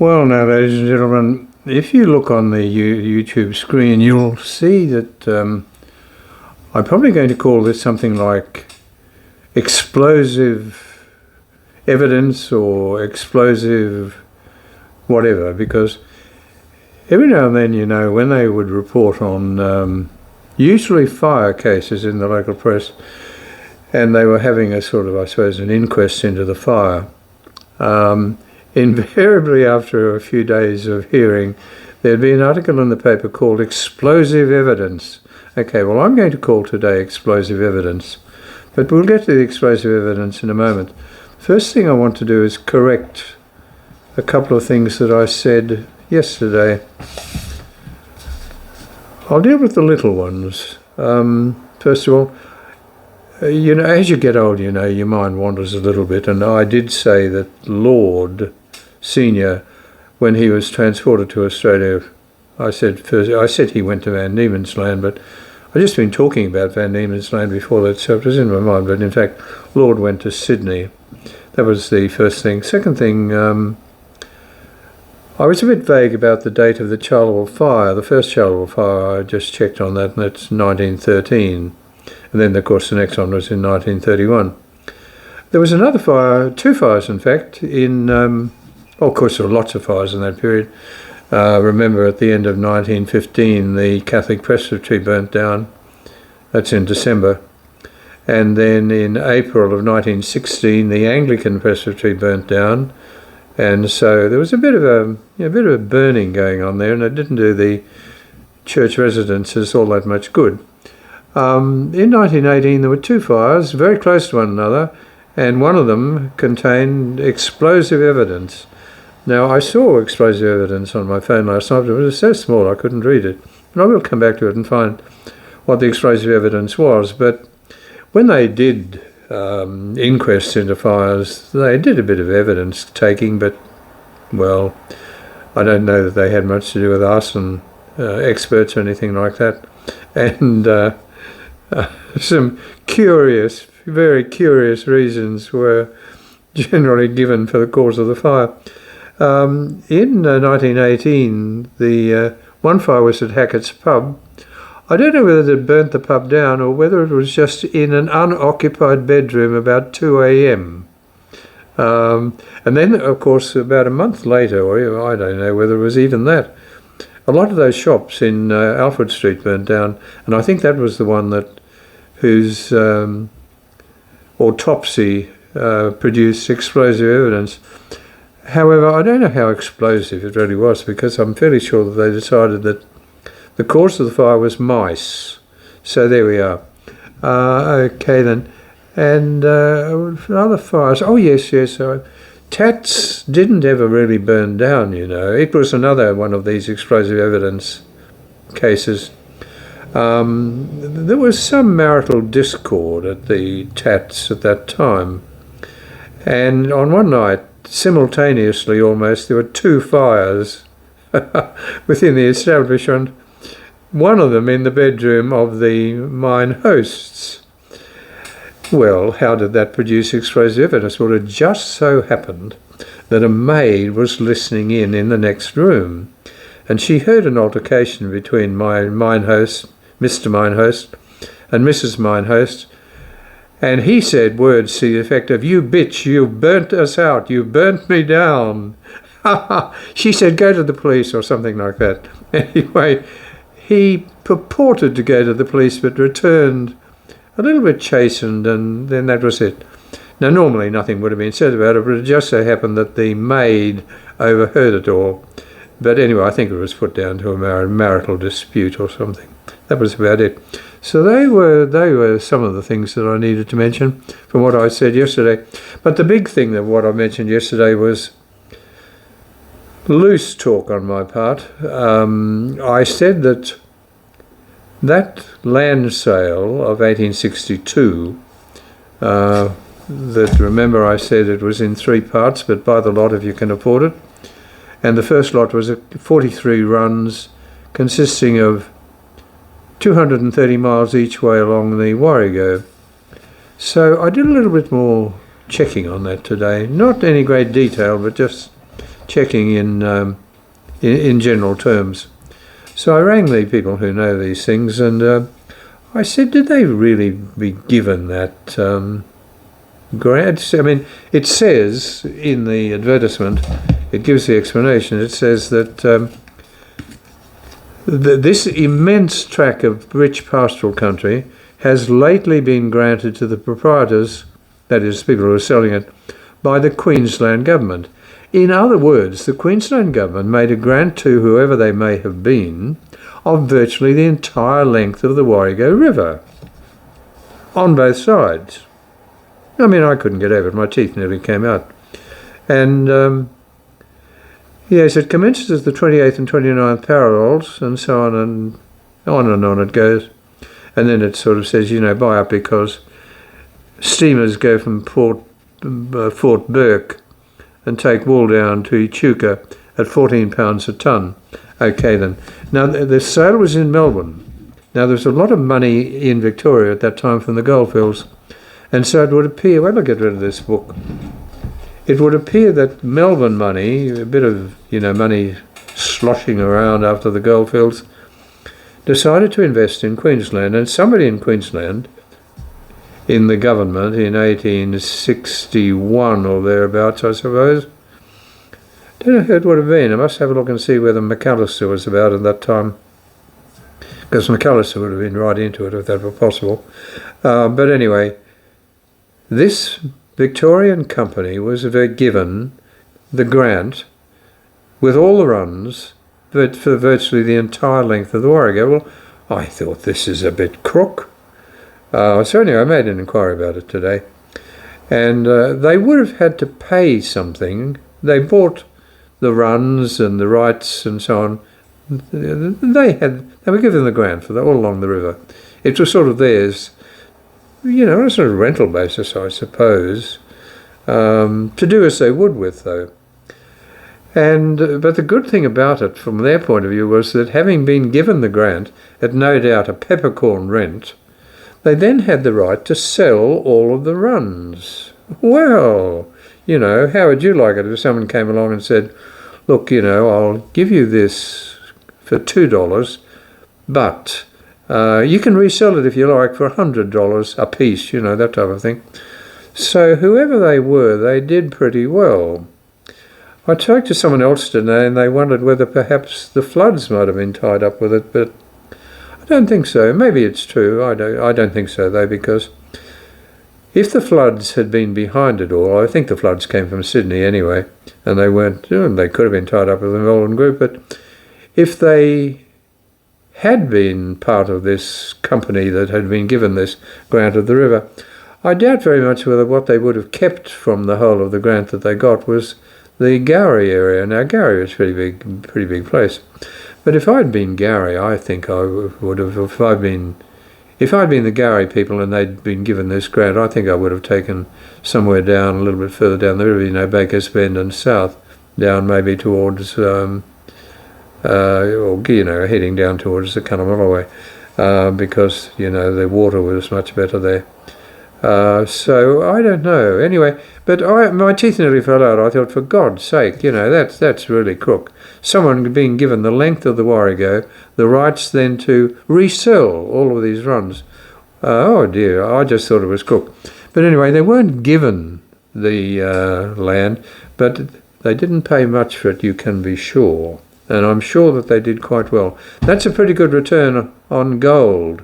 Well, now, ladies and gentlemen, if you look on the YouTube screen, you'll see that I'm probably going to call this something like explosive evidence or explosive whatever, because every now and then, you know, when they would report on usually fire cases in the local press, and they were having a sort of, I suppose, an inquest into the fire, invariably after a few days of hearing, there'd be an article in the paper called Explosive Evidence. Okay, well, I'm going to call today Explosive Evidence, but we'll get to the explosive evidence in a moment. First thing I want to do is correct a couple of things that I said yesterday. I'll deal with the little ones. First of all, you know, as you get old, you know, your mind wanders a little bit, and I did say that Lord Senior, when he was transported to Australia, I said he went to Van Diemen's Land, but I've just been talking about Van Diemen's Land before that, so it was in my mind, but in fact, Lord went to Sydney. That was the first thing. Second thing, I was a bit vague about the date of the Charleville fire. The first Charleville fire, I just checked on that, and that's 1913. And then, of course, the next one was in 1931. There was another fire, two fires, in fact, in, of course, there were lots of fires in that period. Remember, at the end of 1915, the Catholic Presbytery burnt down. That's in December. And then in April of 1916, the Anglican Presbytery burnt down. And so there was a bit of a burning going on there, and it didn't do the church residences all that much good. In 1918, there were two fires, very close to one another, and one of them contained explosive evidence. Now, I saw explosive evidence on my phone last night, but it was so small I couldn't read it. And I will come back to it and find what the explosive evidence was. But when they did inquests into fires, they did a bit of evidence taking, but, well, I don't know that they had much to do with arson experts or anything like that. And some curious, very curious reasons were generally given for the cause of the fire. In 1918, the one fire was at Hackett's pub. I don't know whether it burnt the pub down or whether it was just in an unoccupied bedroom about 2 a.m. And then, of course, about a month later, or I don't know whether it was even that, a lot of those shops in Alfred Street burnt down, and I think that was the one whose autopsy produced explosive evidence. However, I don't know how explosive it really was, because I'm fairly sure that they decided that the cause of the fire was mice. So there we are. Okay then. And other fires. Oh yes. Tats didn't ever really burn down, you know. It was another one of these explosive evidence cases. There was some marital discord at the Tats at that time. And on one night, simultaneously almost, there were two fires within the establishment. One of them in the bedroom of the mine hosts. Well, how did that produce explosive evidence? Well, it just so happened that a maid was listening in the next room, and she heard an altercation between Mr. Minehost, and Mrs. Minehost, and he said words to the effect of, "You bitch, you've burnt us out, you've burnt me down." She said, "Go to the police," or something like that. Anyway, he purported to go to the police, but returned a little bit chastened, and then that was it. Now, normally nothing would have been said about it, but it just so happened that the maid overheard it all. But anyway, I think it was put down to a marital dispute or something. That was about it. So they were some of the things that I needed to mention from what I said yesterday. But the big thing of what I mentioned yesterday was loose talk on my part. I said that land sale of 1862, that, remember, I said it was in three parts, but buy the lot if you can afford it. And the first lot was 43 runs consisting of 230 miles each way along the Warrego. So I did a little bit more checking on that today. Not any great detail, but just checking in general terms. So I rang the people who know these things, and I said, did they really be given that grant? I mean, it says in the advertisement, it gives the explanation, it says that this immense tract of rich pastoral country has lately been granted to the proprietors, that is, people who are selling it, by the Queensland government. In other words, the Queensland government made a grant to whoever they may have been of virtually the entire length of the Warrego River, on both sides. I mean, I couldn't get over it. My teeth nearly came out. And yes, it commences as the 28th and 29th parallels, and so on and on it goes. And then it sort of says, you know, buy up because steamers go from Fort Burke and take wool down to Echuca at £14 a tonne. Okay then. Now the sale was in Melbourne. Now there was a lot of money in Victoria at that time from the goldfields, and so it would appear, well, I'll get rid of this book. It would appear that Melbourne money, a bit of, you know, money sloshing around after the goldfields, decided to invest in Queensland, and somebody in Queensland, in the government in 1861 or thereabouts, I suppose. Don't know who it would have been. I must have a look and see whether McAllister was about at that time, because McAllister would have been right into it if that were possible. But anyway, this Victorian company was given the grant with all the runs but for virtually the entire length of the Warrego. Well, I thought this is a bit crook. So anyway, I made an inquiry about it today, and they would have had to pay something. They bought the runs and the rights and so on. They were given the grant for that all along the river. It was sort of theirs, you know, on a sort of rental basis, I suppose, to do as they would with, though. But the good thing about it, from their point of view, was that having been given the grant at no doubt a peppercorn rent, they then had the right to sell all of the runs. Well, you know, how would you like it if someone came along and said, look, you know, I'll give you this for $2, but you can resell it if you like for $100 a piece, you know, that type of thing. So whoever they were, they did pretty well. I talked to someone else today and they wondered whether perhaps the floods might have been tied up with it, but I don't think so. Maybe it's true. I don't think so, though, because if the floods had been behind it all, I think the floods came from Sydney anyway, and they weren't, they could have been tied up with the Melbourne group, but if they had been part of this company that had been given this grant of the river, I doubt very much whether what they would have kept from the whole of the grant that they got was the Gowrie area. Now, Gowrie is a pretty big place. But if I'd been Gowrie, I think I would have, if I'd been the Gowrie people and they'd been given this grant, I think I would have taken somewhere down, a little bit further down the river, you know, Bakers Bend and south, down maybe towards, or, you know, heading down towards the Cunnamulla way, because, you know, the water was much better there. So I don't know. Anyway, but my teeth nearly fell out. I thought, for God's sake, you know, that's really crook. Someone being given the length of the Warrego, the rights then to resell all of these runs. Oh dear, I just thought it was crook. But anyway, they weren't given the land, but they didn't pay much for it, you can be sure. And I'm sure that they did quite well. That's a pretty good return on gold.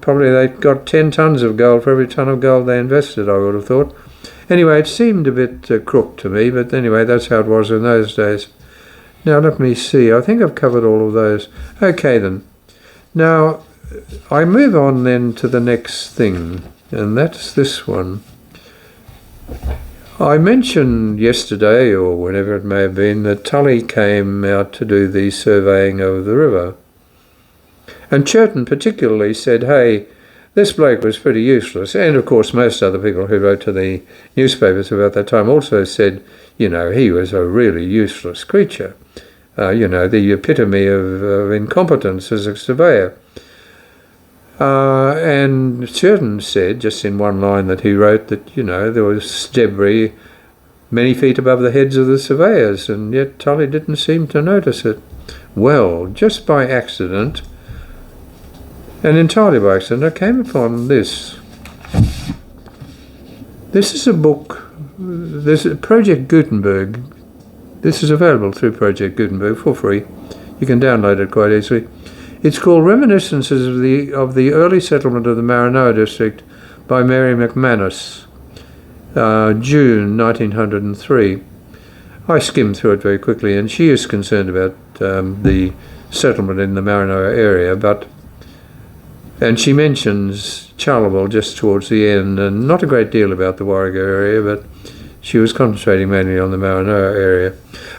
Probably they got 10 tonnes of gold for every tonne of gold they invested, I would have thought. Anyway, it seemed a bit crook to me, but anyway, that's how it was in those days. Now, let me see. I think I've covered all of those. Okay, then. Now, I move on then to the next thing, and that's this one. I mentioned yesterday, or whenever it may have been, that Tully came out to do the surveying of the river. And Churton particularly said, hey, this bloke was pretty useless. And, of course, most other people who wrote to the newspapers about that time also said, you know, he was a really useless creature. You know, the epitome of incompetence as a surveyor. And Churton said, just in one line that he wrote, that, you know, there was debris many feet above the heads of the surveyors, and yet Tully didn't seem to notice it. Well, just by accident, and entirely by accident, I came upon this. This is a book, there's Project Gutenberg. This is available through Project Gutenberg for free. You can download it quite easily. It's called Reminiscences of the Early Settlement of the Maranoa District by Mary McManus, June 1903. I skimmed through it very quickly, and she is concerned about the settlement in the Maranoa area, and she mentions Charleville just towards the end, and not a great deal about the Warrego area, but she was concentrating mainly on the Maranoa area.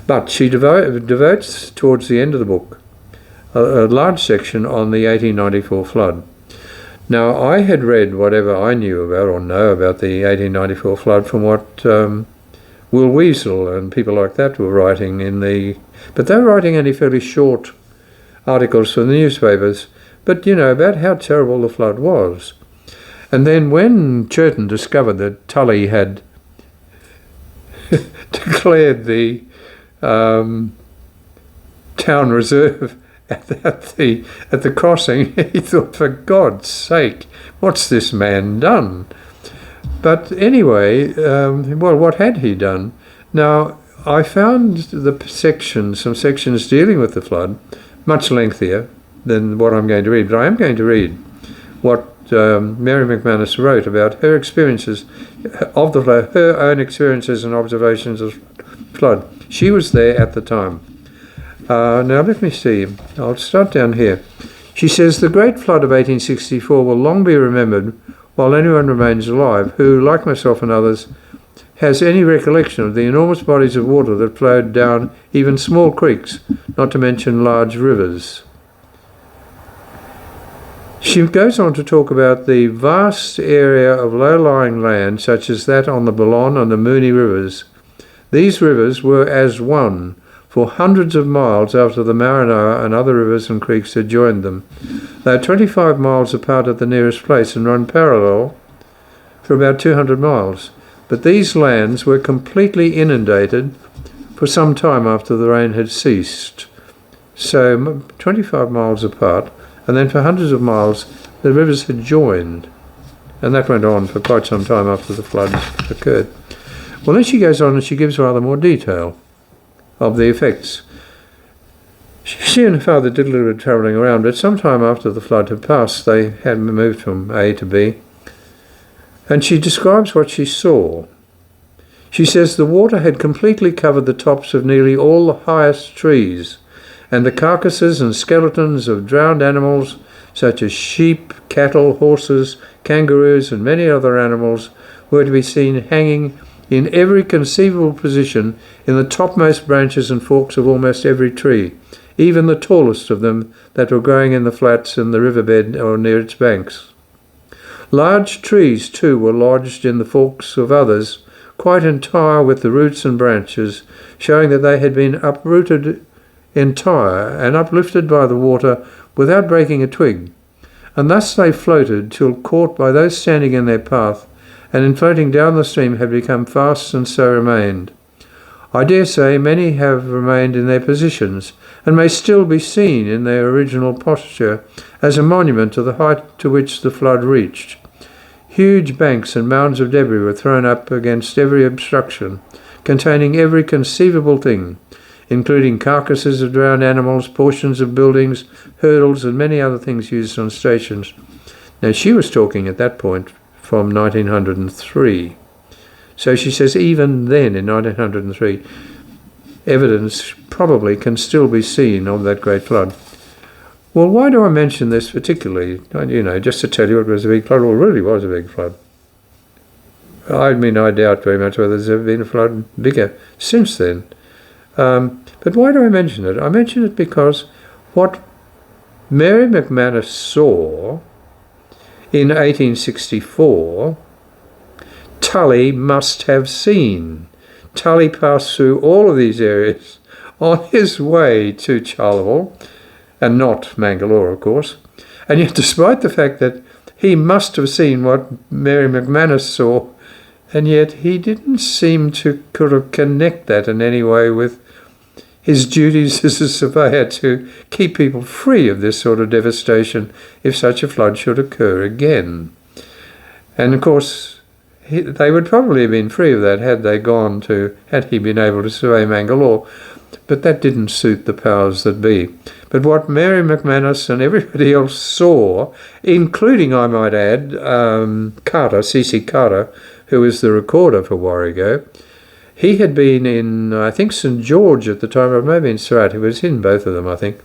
But she devotes towards the end of the book a large section on the 1894 flood. Now, I had read whatever I knew about or know about the 1894 flood from what Will Weasel and people like that were writing but they were writing only fairly short articles for the newspapers, but about how terrible the flood was. And then when Churton discovered that Tully had declared the town reserve at the crossing, he thought, for God's sake, what's this man done? But anyway, what had he done? Now, I found some sections dealing with the flood much lengthier than what I'm going to read, but I am going to read what Mary McManus wrote about her experiences of the flood, her own experiences and observations of flood. She was there at the time. Now let me see, I'll start down here. She says, the great flood of 1864 will long be remembered while anyone remains alive who, like myself and others, has any recollection of the enormous bodies of water that flowed down even small creeks, not to mention large rivers. She goes on to talk about the vast area of low-lying land, such as that on the Ballon and the Mooney rivers. These rivers were as one for hundreds of miles after the Maranoa and other rivers and creeks had joined them. They are 25 miles apart at the nearest place and run parallel for about 200 miles. But these lands were completely inundated for some time after the rain had ceased. So 25 miles apart, and then for hundreds of miles the rivers had joined. And that went on for quite some time after the floods occurred. Well, then she goes on and she gives rather more detail of the effects. She and her father did a little bit of travelling around, but sometime after the flood had passed, they had moved from A to B. And she describes what she saw. She says the water had completely covered the tops of nearly all the highest trees, and the carcasses and skeletons of drowned animals such as sheep, cattle, horses, kangaroos and many other animals were to be seen hanging in every conceivable position in the topmost branches and forks of almost every tree, even the tallest of them that were growing in the flats and the riverbed or near its banks. Large trees, too, were lodged in the forks of others, quite entire with the roots and branches, showing that they had been uprooted entire and uplifted by the water without breaking a twig, and thus they floated till caught by those standing in their path, and in floating down the stream had become fast and so remained. I dare say many have remained in their positions, and may still be seen in their original posture as a monument to the height to which the flood reached. Huge banks and mounds of debris were thrown up against every obstruction, containing every conceivable thing, including carcasses of drowned animals, portions of buildings, hurdles, and many other things used on stations. Now, she was talking at that point from 1903. So she says even then, in 1903, evidence probably can still be seen of that great flood. Well, why do I mention this particularly? Just to tell you it was a big flood. Well, it really was a big flood. I mean, I doubt very much whether there's ever been a flood bigger since then. But why do I mention it? I mention it because what Mary McManus saw in 1864, Tully must have seen. Tully passed through all of these areas on his way to Charleville, and not Mangalore, of course. And yet, despite the fact that he must have seen what Mary McManus saw And yet he didn't seem to kind of connect that in any way with his duties as a surveyor to keep people free of this sort of devastation if such a flood should occur again. And of course, they would probably have been free of that had he been able to survey Mangalore, but that didn't suit the powers that be. But what Mary McManus and everybody else saw, including, I might add, Carter, C.C. Carter, who was the recorder for Warrego, he had been in, I think, St George at the time, or maybe in Surat. He was in both of them, I think.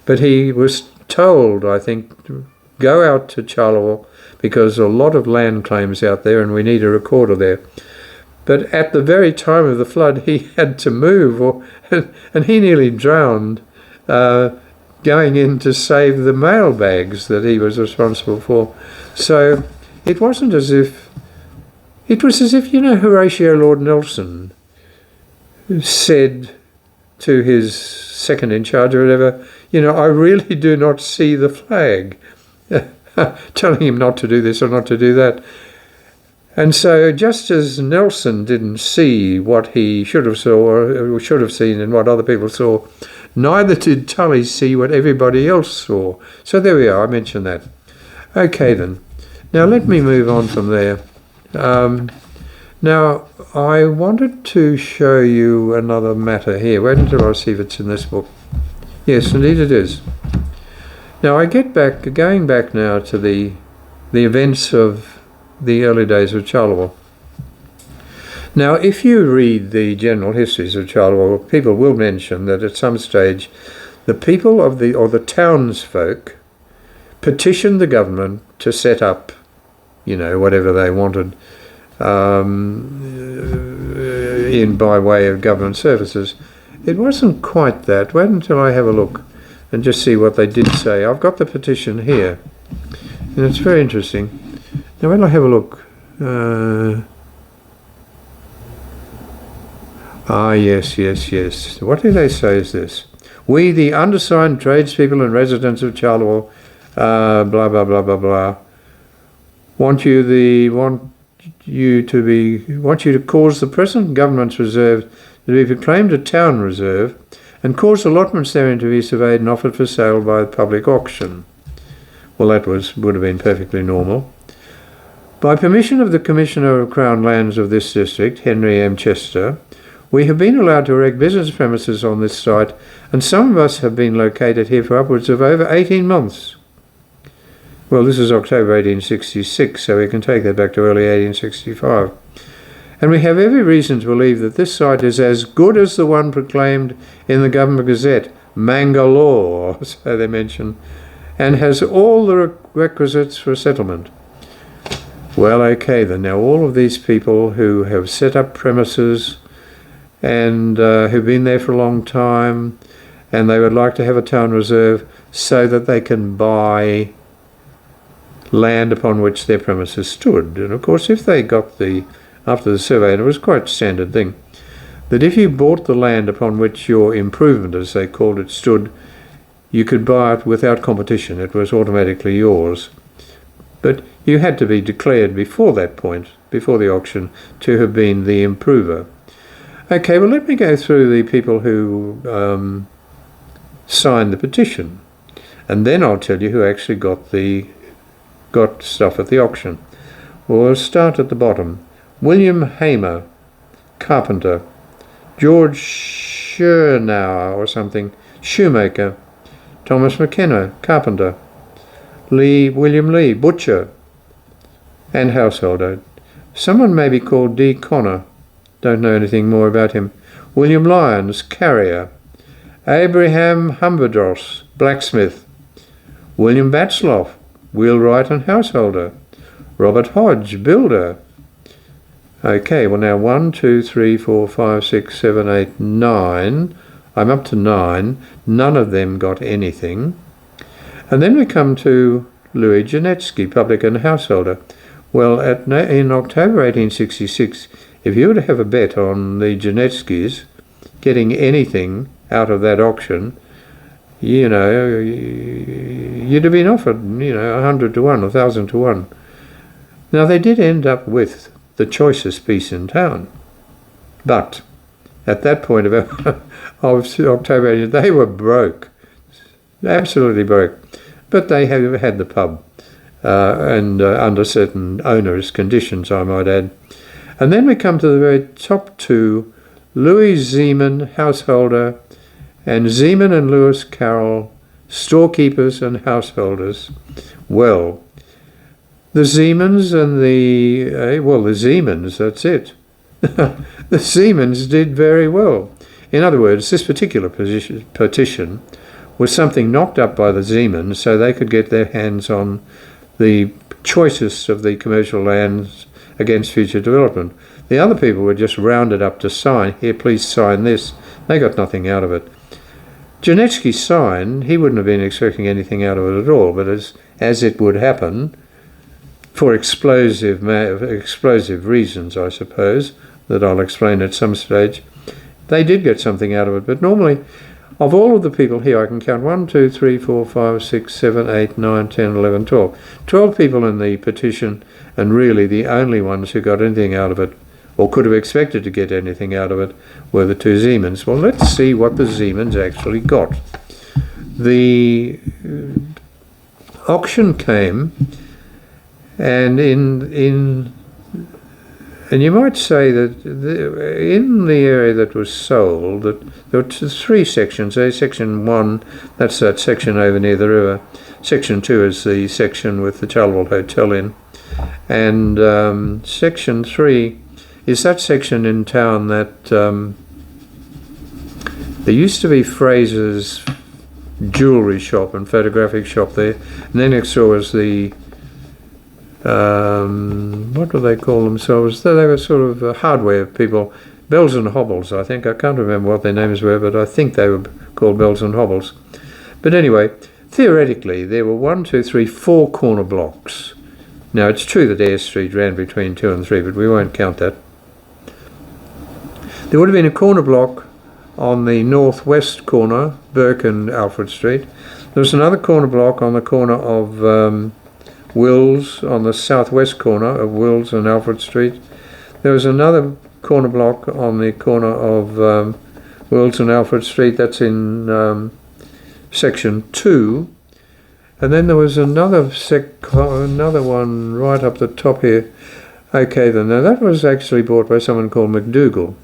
But he was told, I think, to go out to Charleville because a lot of land claims out there and we need a recorder there. But at the very time of the flood, he had to move, and he nearly drowned going in to save the mail bags that he was responsible for. So it wasn't as if... It was as if, Horatio Lord Nelson said to his second in charge or whatever, I really do not see the flag, telling him not to do this or not to do that. And so just as Nelson didn't see what he should have saw or should have seen and what other people saw, neither did Tully see what everybody else saw. So there we are, I mentioned that. Okay then, now let me move on from there. Now, I wanted to show you another matter here. Wait until I see if it's in this book. Yes, indeed it is. Now, going back now to the events of the early days of Charleville. Now, if you read the general histories of Charleville, people will mention that at some stage the people or the townsfolk petitioned the government to set up, whatever they wanted by way of government services. It wasn't quite that. Wait until I have a look and just see what they did say. I've got the petition here, and it's very interesting. Now, when I have a look, yes. What do they say is this? We, the undersigned tradespeople and residents of Charleville, blah blah blah blah blah, want you to cause the present government's reserve to be proclaimed a town reserve, and cause allotments therein to be surveyed and offered for sale by public auction. Well, that would have been perfectly normal. By permission of the Commissioner of Crown Lands of this district, Henry M. Chester, we have been allowed to erect business premises on this site, and some of us have been located here for upwards of over 18 months. Well, this is October 1866, so we can take that back to early 1865. And we have every reason to believe that this site is as good as the one proclaimed in the Government Gazette, Mangalore, so they mention, and has all the requisites for settlement. Well, okay then. Now, all of these people who have set up premises and who've been there for a long time, and they would like to have a town reserve so that they can buy land upon which their premises stood. And of course, if they got after the survey, and it was quite a standard thing, that if you bought the land upon which your improvement, as they called it, stood, you could buy it without competition. It was automatically yours. But you had to be declared before that point, before the auction, to have been the improver. Okay, well, let me go through the people who signed the petition, and then I'll tell you who actually got stuff at the auction. Well, we'll start at the bottom. William Hamer, carpenter. George Schernauer or something, shoemaker. Thomas McKenna, carpenter. William Lee, butcher and householder. Someone may be called D. Connor. Don't know anything more about him. William Lyons, carrier. Abraham Humberdross, blacksmith. William Batsloff, wheelwright and householder. Robert Hodge, builder. Okay, well now 1, 2, 3, 4, 5, 6, 7, 8, 9. I'm up to 9. None of them got anything. And then we come to Louis Janetzkys, publican and householder. Well, in October 1866, if you were to have a bet on the Janetzkys getting anything out of that auction, you'd have been offered, 100 to 1, 1,000 to 1. Now, they did end up with the choicest piece in town. But at that point of October, they were broke, absolutely broke. But they had the pub, and under certain onerous conditions, I might add. And then we come to the very top two, Louis Zeeman, householder, and Zeeman and Lewis Carroll, storekeepers and householders. Well, the Zeemans and the Zeemans, that's it. The Zeemans did very well. In other words, this particular petition was something knocked up by the Zeemans so they could get their hands on the choicest of the commercial lands against future development. The other people were just rounded up to sign, here, please sign this. They got nothing out of it. Janetzkys signed, he wouldn't have been expecting anything out of it at all, but as it would happen, for explosive reasons, I suppose, that I'll explain at some stage, they did get something out of it. But normally, of all of the people here, I can count 1, 2, 3, 4, 5, 6, 7, 8, 9, 10, 11, 12. 12 people in the petition, and really the only ones who got anything out of it, or could have expected to get anything out of it, were the two Zeemans. Well, let's see what the Zeemans actually got. The auction came, and and you might say that in the area that was sold, that there were three sections. Section 1, that's that section over near the river. Section 2 is the section with the Charleville Hotel in. And Section 3 is that section in town that there used to be Fraser's jewellery shop and photographic shop there. And then next door was the what do they call themselves? They were sort of hardware people, Bells and Hobbles, I think. I can't remember what their names were, but I think they were called Bells and Hobbles. But anyway, theoretically, there were 1, 2, 3, 4 corner blocks. Now, it's true that Eyre Street ran between 2 and 3, but we won't count that. There would have been a corner block on the northwest corner, Burke and Alfred Street. There was another corner block on the corner of Wills, on the southwest corner of Wills and Alfred Street. There was another corner block on the corner of Wills and Alfred Street. That's in Section 2. And then there was another one right up the top here. Okay, then now that was actually bought by someone called McDougall.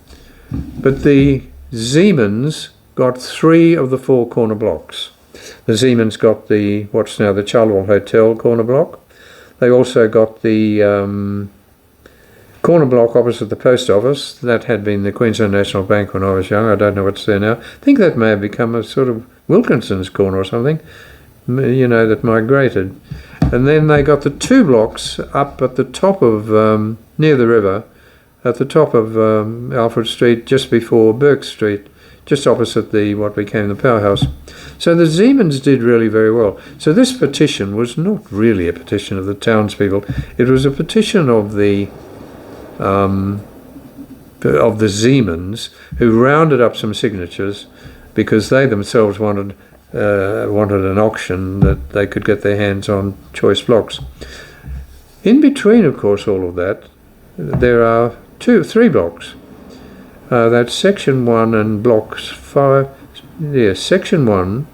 But the Zeemans got 3 of the 4 corner blocks. The Zeemans got the, what's now the Charleville Hotel corner block. They also got the corner block opposite the post office. That had been the Queensland National Bank when I was young. I don't know what's there now. I think that may have become a sort of Wilkinson's corner or something, you know, that migrated. And then they got the 2 blocks up at the top of, near the river, at the top of Alfred Street, just before Burke Street, just opposite the what became the powerhouse. So the Zeemans did really very well. So this petition was not really a petition of the townspeople. It was a petition of the Zeemans, who rounded up some signatures because they themselves wanted an auction that they could get their hands on choice blocks. In between, of course, all of that, there are 3 blocks. That's Section 1 and Blocks 5. Yes, Section 1,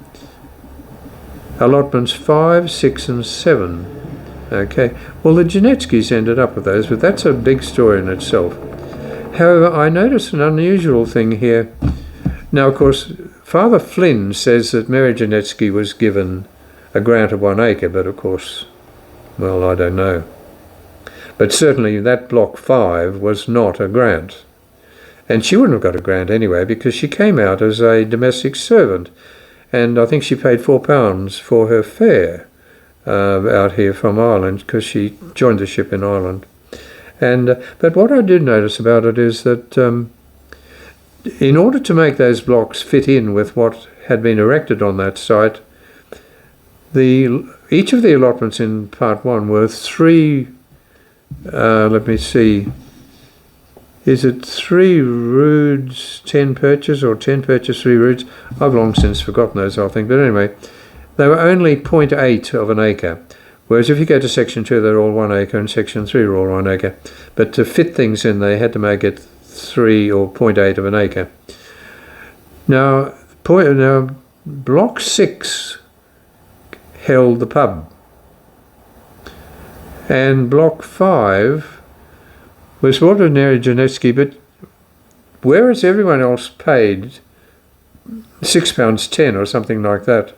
allotments 5, 6 and 7. Okay, well the Janetzkys ended up with those, but that's a big story in itself. However, I noticed an unusual thing here. Now, of course, Father Flynn says that Mary Janetzky was given a grant of 1 acre, but of course, well, I don't know. But certainly that Block 5 was not a grant. And she wouldn't have got a grant anyway because she came out as a domestic servant. And I think she paid £4 for her fare out here from Ireland because she joined the ship in Ireland. And but what I did notice about it is that in order to make those blocks fit in with what had been erected on that site, each of the allotments in Part 1 were 3, let me see, is it 3 roods, 10 perches, or 10 perches, 3 roods? I've long since forgotten those, I think. But anyway, they were only 0.8 of an acre, Whereas if you go to Section 2, they're all 1 acre, and Section 3 are all 1 acre. But to fit things in, they had to make it 3 or 0.8 of an acre. Now, Block 6 held the pub, and Block 5 was ordinary Janetzkys, but whereas everyone else paid £6.10 or something like that,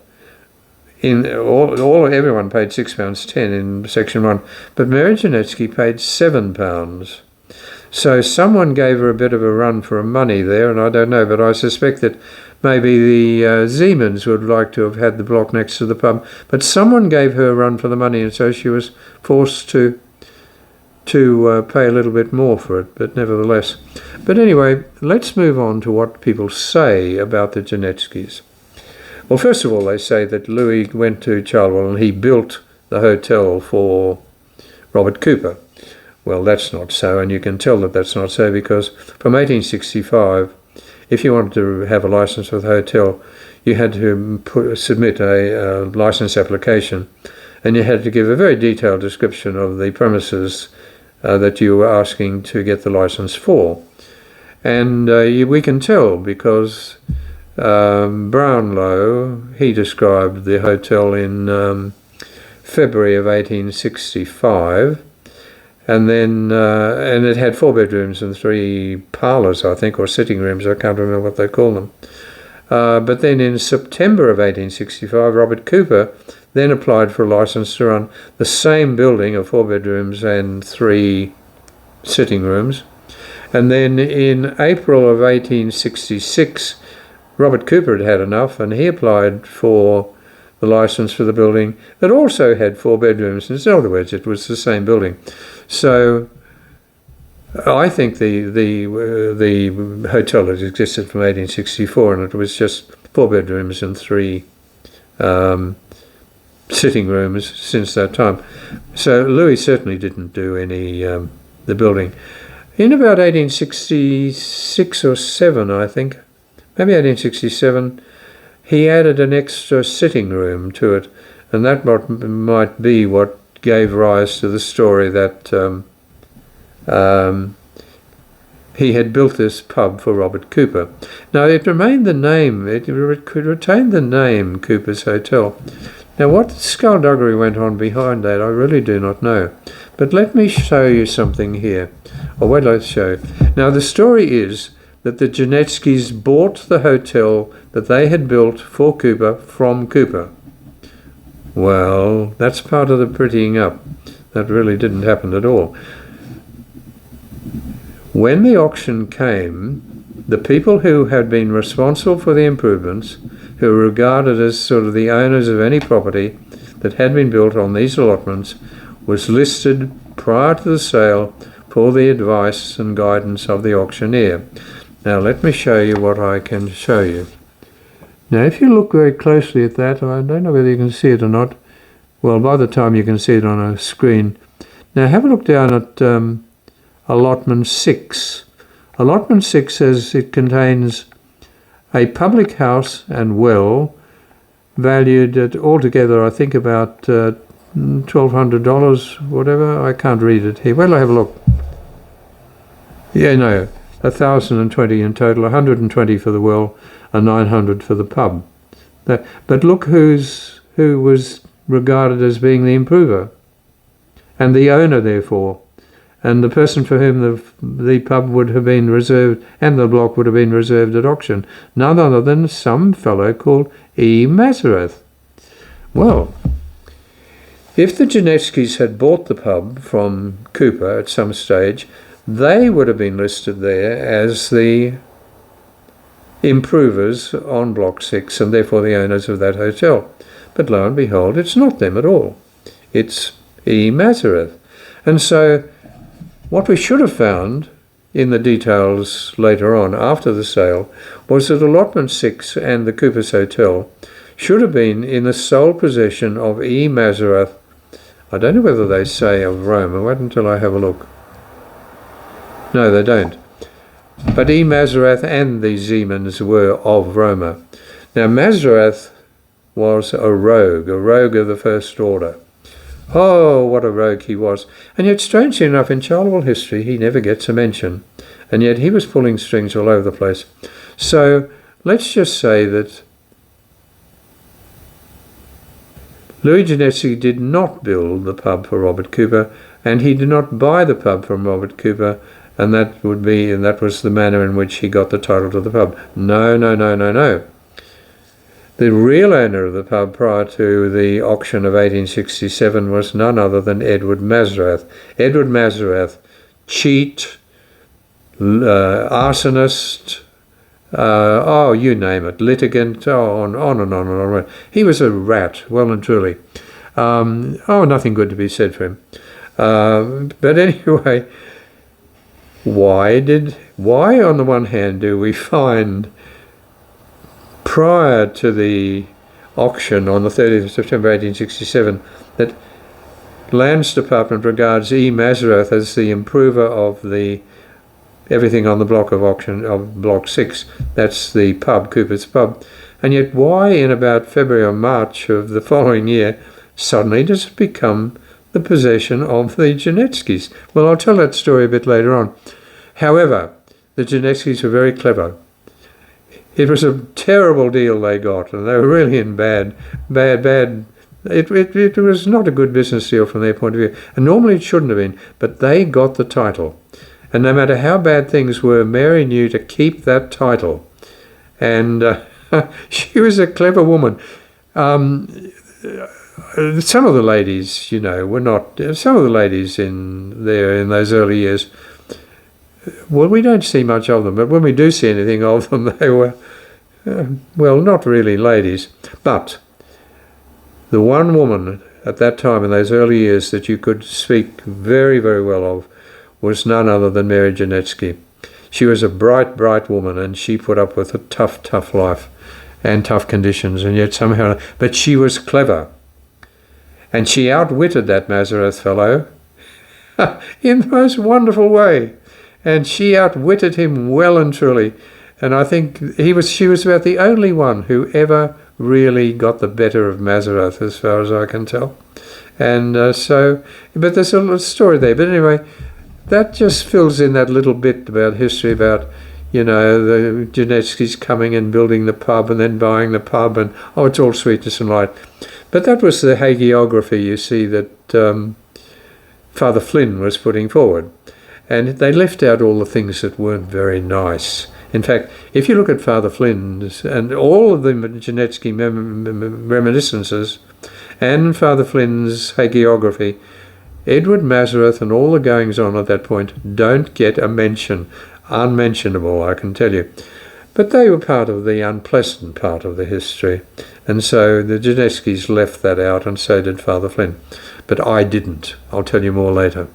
everyone paid £6.10 in Section 1, but Mary Janetzkys paid £7. So someone gave her a bit of a run for her money there, and I don't know, but I suspect that maybe the Zemans would like to have had the block next to the pub, but someone gave her a run for the money, and so she was forced to pay a little bit more for it, but nevertheless. But anyway, let's move on to what people say about the Janetzkys. Well, first of all, they say that Louis went to Charleville and he built the hotel for Robert Cooper. Well, that's not so, and you can tell that that's not so, because from 1865, if you wanted to have a license for the hotel, you had to submit a license application, and you had to give a very detailed description of the premises that you were asking to get the license for. And we can tell because Brownlow, he described the hotel in February of 1865, and then and it had 4 bedrooms and 3 parlours, I think, or sitting rooms, I can't remember what they call them. But then in September of 1865, Robert Cooper then applied for a licence to run the same building of 4 bedrooms and 3 sitting rooms. And then in April of 1866, Robert Cooper had had enough, and he applied for the licence for the building that also had 4 bedrooms. In other words, it was the same building. So I think the hotel had existed from 1864, and it was just 4 bedrooms and 3 sitting rooms since that time. So Louis certainly didn't do any the building. In about 1866 or 7, I think, maybe 1867, he added an extra sitting room to it, and that might be what gave rise to the story that he had built this pub for Robert Cooper. Now, it remained the name, it could retain the name Cooper's Hotel. Now, what skullduggery went on behind that, I really do not know. But let me show you something here. Or wait, let's show. Now, the story is that the Janetzkys bought the hotel that they had built for Cooper from Cooper. Well, that's part of the prettying up. That really didn't happen at all. When the auction came, the people who had been responsible for the improvements, who were regarded as sort of the owners of any property that had been built on these allotments, was listed prior to the sale for the advice and guidance of the auctioneer. Now let me show you what I can show you. Now if you look very closely at that, I don't know whether you can see it or not. Well, by the time you can see it on a screen. Now have a look down at allotment 6. Allotment 6 says it contains a public house and well valued at altogether, I think, about $1,200, whatever. I can't read it here. Well, I have a look. Yeah, no, 1,020 in total, 120 for the well and 900 for the pub. But look who was regarded as being the improver and the owner, therefore, and the person for whom the pub would have been reserved and the block would have been reserved at auction. None other than some fellow called E. Mazareth. Well, if the Janetzkys had bought the pub from Cooper at some stage, they would have been listed there as the improvers on Block 6 and therefore the owners of that hotel. But lo and behold, it's not them at all. It's E. Mazareth. And so what we should have found in the details later on after the sale was that allotment 6 and the Cooper's Hotel should have been in the sole possession of E. Mazareth. I don't know whether they say of Roma. Wait until I have a look. No, they don't. But E. Mazareth and the Zemans were of Roma. Now, Mazareth was a rogue of the first order. Oh, what a rogue he was. And yet, strangely enough, in Charleville history, he never gets a mention. And yet he was pulling strings all over the place. So let's just say that Louis Janetzkys did not build the pub for Robert Cooper, and he did not buy the pub from Robert Cooper, and that was the manner in which he got the title to the pub. No, no, no, no, no. The real owner of the pub prior to the auction of 1867 was none other than Edward Mazarath. Edward Mazarath, cheat, arsonist, you name it, litigant, on and on and on. He was a rat, well and truly. Nothing good to be said for him. But anyway, why on the one hand do we find, prior to the auction on the 30th of September 1867, that Lands Department regards E. Mazarath as the improver of the everything on the block of auction of Block 6. That's the pub, Cooper's Pub. And yet why in about February or March of the following year suddenly does it become the possession of the Janetzkys? Well, I'll tell that story a bit later on. However, the Janetzkys were very clever. It was a terrible deal they got, and they were really in bad. It was not a good business deal from their point of view, and normally it shouldn't have been, but they got the title. And no matter how bad things were, Mary knew to keep that title. And she was a clever woman. Some of the ladies, were not. Some of the ladies in those early years, well, we don't see much of them, but when we do see anything of them, they were, not really ladies. But the one woman at that time in those early years that you could speak very, very well of was none other than Mary Janetzkys. She was a bright, bright woman, and she put up with a tough, tough life and tough conditions, and yet somehow, but she was clever. And she outwitted that Mazarath fellow in the most wonderful way. And she outwitted him well and truly. And I think she was about the only one who ever really got the better of Mazarath, as far as I can tell. And but there's a little story there. But anyway, that just fills in that little bit about history, about, the Janetzkys coming and building the pub and then buying the pub, and, it's all sweetness and light. But that was the hagiography, you see, that Father Flynn was putting forward. And they left out all the things that weren't very nice. In fact, if you look at Father Flynn's and all of the Janetzky reminiscences and Father Flynn's hagiography, Edward Mazarath and all the goings-on at that point don't get a mention. Unmentionable, I can tell you. But they were part of the unpleasant part of the history. And so the Janetzkys left that out, and so did Father Flynn. But I didn't. I'll tell you more later.